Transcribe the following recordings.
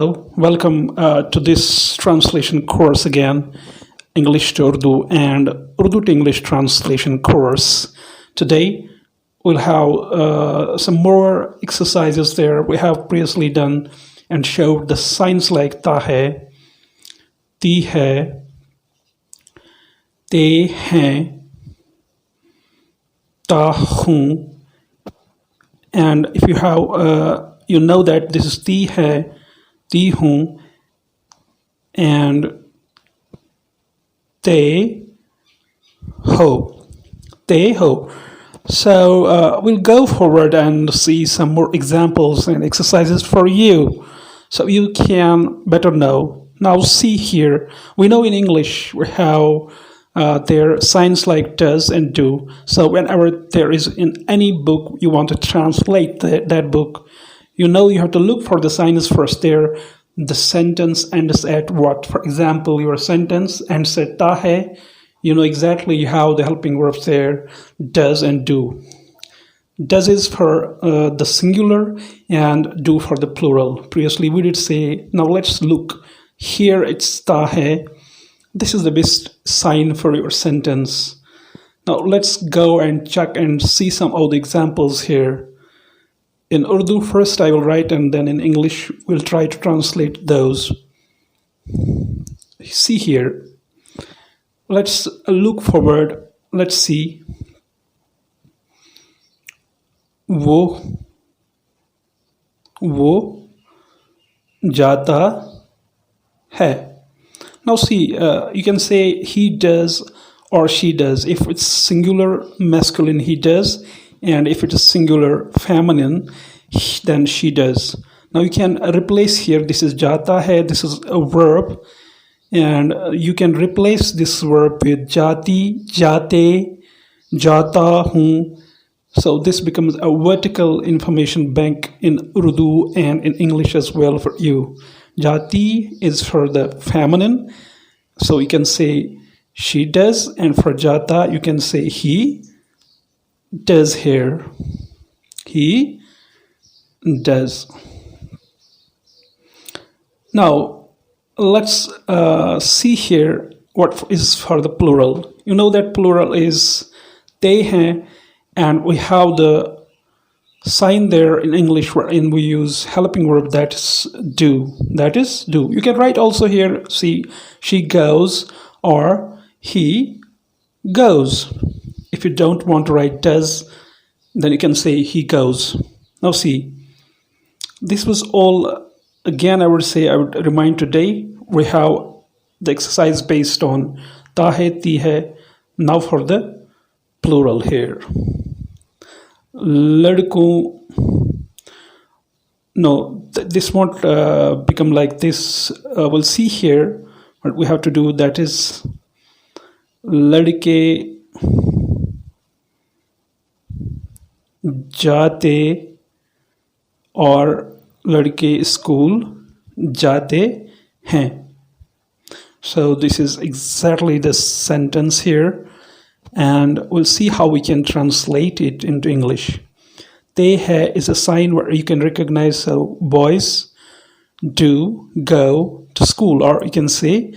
Hello, welcome to this translation course again, English to Urdu and Urdu to English translation course. Today we'll have some more exercises there. We have previously done and showed the signs like ta hai, ti hai, te hain, ta hoon, and if you have, you know that this is ti hai, ti hoon, and te ho, te ho. So we'll go forward and see some more examples and exercises for you so you can better know. Now see here, we know in English we have there signs like does and do. So whenever there is in any book you want to translate that book, you know you have to look for the signs first there. The sentence ends at what? For example, your sentence ends at ta hai. You know exactly how the helping verbs there, does and do. Does is for the singular and do for the plural. Previously we did say, now let's look. Here it's ta hai. This is the best sign for your sentence. Now let's go and check and see some of the examples here. In Urdu, first I will write and then in English we'll try to translate those. See here. Let's look forward. Let's see. वो जाता है. Now see, you can say he does or she does. If it's singular masculine, he does. And if it is singular feminine, then she does. Now you can replace here, this is jata hai, this is a verb. And you can replace this verb with jati, jate, jata hoon. So this becomes a vertical information bank in Urdu and in English as well for you. Jati is for the feminine. So you can say she does. And for jata, you can say he does here. He does. Now let's see here what is for the plural. You know that plural is te hain, and we have the sign there in English wherein we use helping verb that is do. That is do. You can write also here, see, she goes or he goes. If you don't want to write does, then you can say he goes. Now see, this was all, again I would remind today, we have the exercise based on ta hai, ti hai. Now for the plural here. Ladko, no, this won't become like this. We'll see here what we have to do, that is ladke जाते और लड़के school जाते हैं. So this is exactly the sentence here, and we'll see how we can translate it into English. Te hai is a sign where you can recognize how boys do go to school, or you can say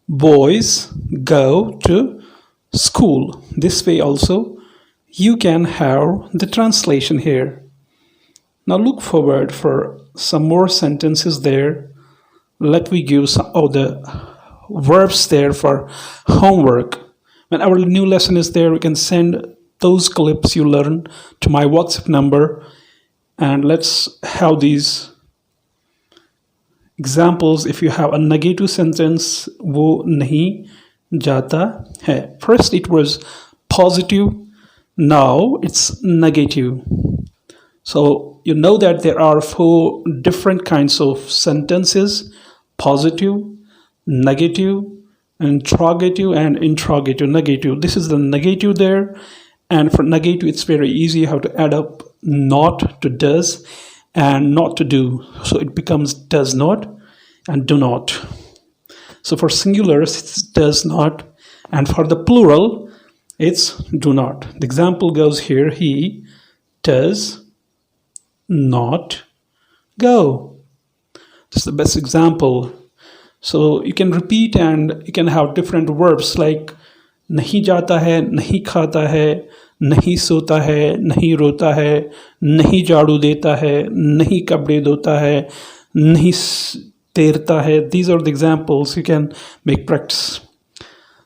boys go to school. This way also you can have the translation here. Now look forward for some more sentences there. Let me give some of the verbs there for homework. When our new lesson is there, we can send those clips you learn to my WhatsApp number, and let's have these examples. If you have a negative sentence, wo nahi jata hai. First it was positive. Now it's negative. So you know that there are 4 different kinds of sentences: positive, negative, interrogative, and interrogative. Negative. This is the negative there. And for negative, it's very easy. You have to add up not to does and not to do. So it becomes does not and do not. So for singulars, it's does not. And for the plural, it's do not. The example goes here, he does not go. This is the best example. So you can repeat and you can have different verbs like नहीं जाता है, नहीं खाता है, नहीं सोता है, नहीं रोता है, नहीं झाड़ू देता है, नहीं कपड़े धोता है, नहीं तैरता है. These are the examples you can make practice.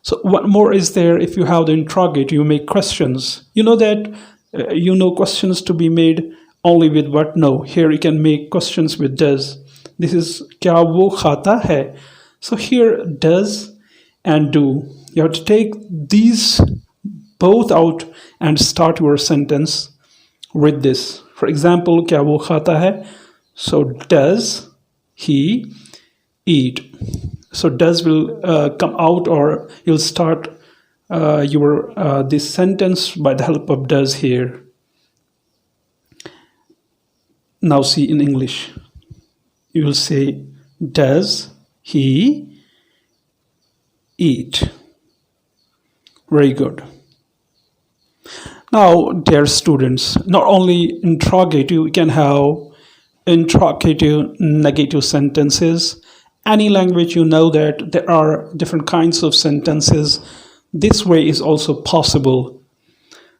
So what more is there? If you have the interrogative, you make questions. You know that questions to be made only with what? No. Here you can make questions with does. This is क्या वो खाता है? So here does and do. You have to take these both out and start your sentence with this. For example, क्या वो खाता है? So does he eat? So does will come out, or you'll start your this sentence by the help of does here. Now see in English. You will say, does he eat? Very good. Now, dear students, not only interrogative, we can have interrogative negative sentences. Any language you know that there are different kinds of sentences. This way is also possible.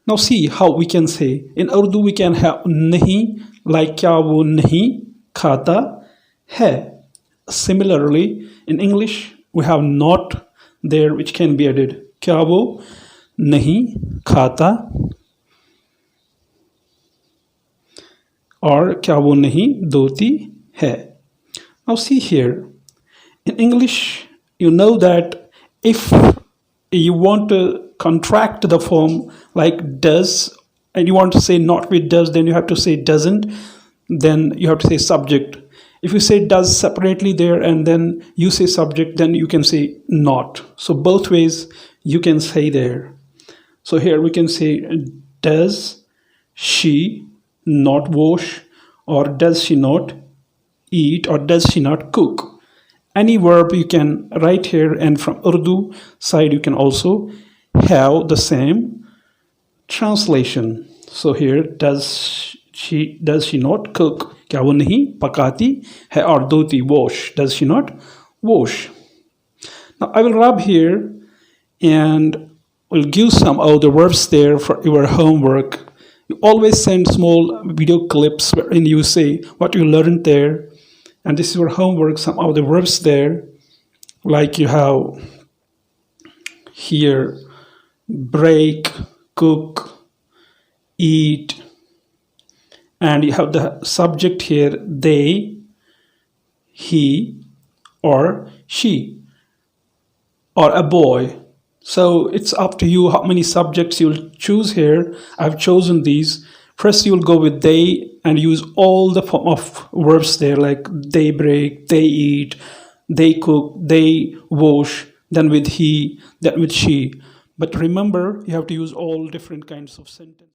Now see how we can say. In Urdu we can have nahi, like kya wo nahi khata hai. Similarly, in English we have not there, which can be added. Kya wo nahi khata, or kya wo nahi dhoti hai. Now see here. In English, you know that if you want to contract the form like does, and you want to say not with does, then you have to say doesn't, then you have to say subject. If you say does separately there and then you say subject, then you can say not. So both ways you can say there. So here we can say, does she not wash, or does she not eat, or does she not cook? Any verb you can write here, and from Urdu side you can also have the same translation. So here, does she not cook? क्या वो नहीं पकाती है, और धोती wash, does she not wash? Now I will rub here and will give some of the verbs there for your homework. You always send small video clips wherein you say what you learned there. And this is your homework, some of the verbs there, like you have here, break, cook, eat, and you have the subject here, they, he, or she, or a boy. So it's up to you how many subjects you'll choose here. I've chosen these. First, you'll go with they and use all the form of verbs there, like they break, they eat, they cook, they wash, then with he, then with she. But remember, you have to use all different kinds of sentences.